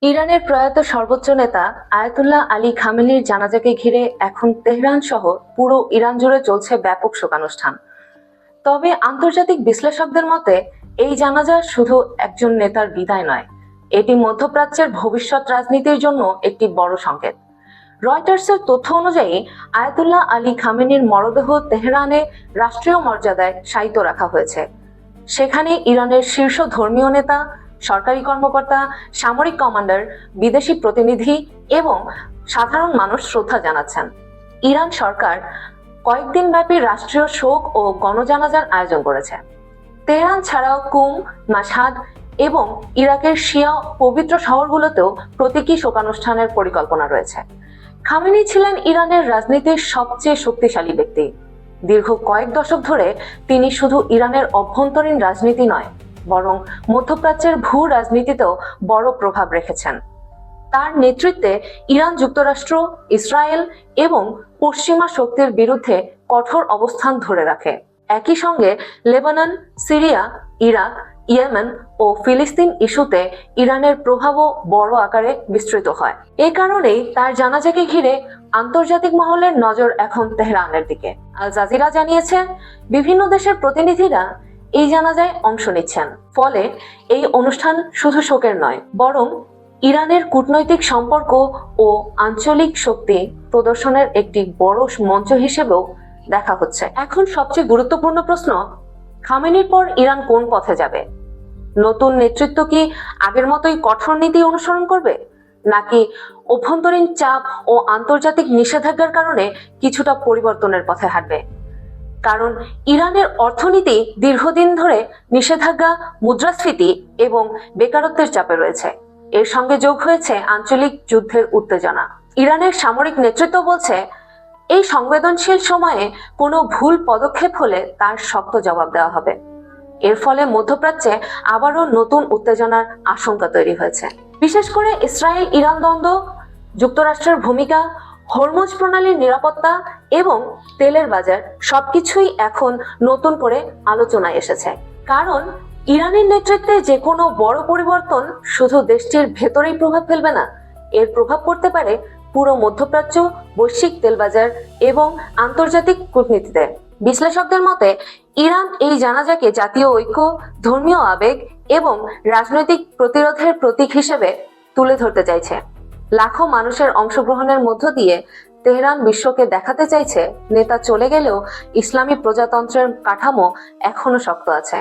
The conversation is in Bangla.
ইরানের প্রয়াত সর্বোচ্চ নেতা আয়াতুল্লাহ আলী খামেনির জানাজাকে ঘিরে এখন তেহরান সহ পুরো ইরান জুড়ে চলছে ব্যাপক শোকানুষ্ঠান। তবে আন্তর্জাতিক বিশ্লেষকদের মতে এই জানাজা শুধু একজন নেতার বিদায় নয়, এটি মধ্যপ্রাচ্যের ভবিষ্যৎ রাজনীতির জন্য একটি বড় সংকেত। রয়টার্সের তথ্য অনুযায়ী আয়াতুল্লাহ আলী খামেনির মরদেহ তেহরানে রাষ্ট্রীয় মর্যাদায় শায়িত রাখা হয়েছে। সেখানে ইরানের শীর্ষ ধর্মীয় নেতা, সরকারি কর্মকর্তা, সামরিক কমান্ডার, বিদেশি প্রতিনিধি এবং সাধারণ মানুষ শ্রদ্ধা জানাচ্ছেন। ইরান সরকার কয়েকদিন ব্যাপী রাষ্ট্রীয় শোক ও গণজানাজার আয়োজন করেছে। তেহরান ছাড়াও কুম, মাশহাদ এবং ইরাকের শিয়া পবিত্র শহরগুলোতেও প্রতীকী শোকানুষ্ঠানের পরিকল্পনা রয়েছে। খামেনি ছিলেন ইরানের রাজনীতির সবচেয়ে শক্তিশালী ব্যক্তি। দীর্ঘ কয়েক দশক ধরে তিনি শুধু ইরানের অভ্যন্তরীণ রাজনীতি নয়, বরং মধ্যপ্রাচ্যের ভূ রাজনীতিতেও বড় প্রভাব রেখেছেন। তার নেতৃত্বে ইরান যুক্তরাষ্ট্র, ইসরায়েল এবং পশ্চিমা শক্তির বিরুদ্ধে কঠোর অবস্থান ধরে রাখে। একই সঙ্গে লেবানন, সিরিয়া, ইরাক, ইয়েমেন ও ফিলিস্তিন ইস্যুতে ইরানের প্রভাবও বড় আকারে বিস্তৃত হয়। এ কারণেই তার জানাজাকে ঘিরে আন্তর্জাতিক মহলের নজর এখন তেহরানের দিকে। আল জাজিরা জানিয়েছে, বিভিন্ন দেশের প্রতিনিধিরা এই জানাজায় অংশ নিচ্ছেন। ফলে এই অনুষ্ঠান শুধু শোকের নয়, বরং ইরানের কূটনৈতিক সম্পর্ক ও আঞ্চলিক শক্তি প্রদর্শনের একটি বড় মঞ্চ হিসেবেও দেখা হচ্ছে। এখন সবচেয়ে গুরুত্বপূর্ণ প্রশ্ন, খামেনির পর ইরান কোন পথে যাবে? নতুন নেতৃত্ব কি আগের মতোই কঠোর নীতি অনুসরণ করবে, নাকি অভ্যন্তরীণ চাপ ও আন্তর্জাতিক নিষেধাজ্ঞার কারণে কিছুটা পরিবর্তনের পথে হাঁটবে? কারণ ইরানের অর্থনীতি দীর্ঘদিন ধরে নিষেধাজ্ঞা, মুদ্রাস্ফীতি এবং বেকারত্বের চাপে রয়েছে। এর সঙ্গে যোগ হয়েছে আঞ্চলিক যুদ্ধের উত্তেজনা। ইরানের সামরিক নেতৃত্ব বলছে, এই সংবেদনশীল সময়ে কোনো ভুল পদক্ষেপ হলে তার শক্ত জবাব দেওয়া হবে। এর ফলে মধ্যপ্রাচ্যে আবারও নতুন উত্তেজনার আশঙ্কা তৈরি হয়েছে। বিশেষ করে ইসরায়েল ইরান দ্বন্দ্ব, যুক্তরাষ্ট্রের ভূমিকা, হরমুজ প্রণালীর নিরাপত্তা এবং তেলের বাজার সবকিছুই এখন নতুন করে আলোচনায় এসেছে। কারণ ইরানের নেতৃত্বে যে কোনো বড় পরিবর্তন শুধু দেশটির ভেতরেই প্রভাব ফেলবে না, এর প্রভাব পড়তে পারে পুরো মধ্যপ্রাচ্য, বৈশ্বিক তেল বাজার এবং আন্তর্জাতিক কূটনীতিতে। বিশ্লেষকদের মতে ইরান এই জানাজাকে জাতীয় ঐক্য, ধর্মীয় আবেগ এবং রাজনৈতিক প্রতিরোধের প্রতীক হিসেবে তুলে ধরতে চাইছে। লাখো মানুষের অংশগ্রহণের মধ্য দিয়ে তেহরান বিশ্বকে দেখাতে চাইছে, নেতা চলে গেলেও ইসলামী প্রজাতন্ত্রের কাঠামো এখনো শক্ত আছে।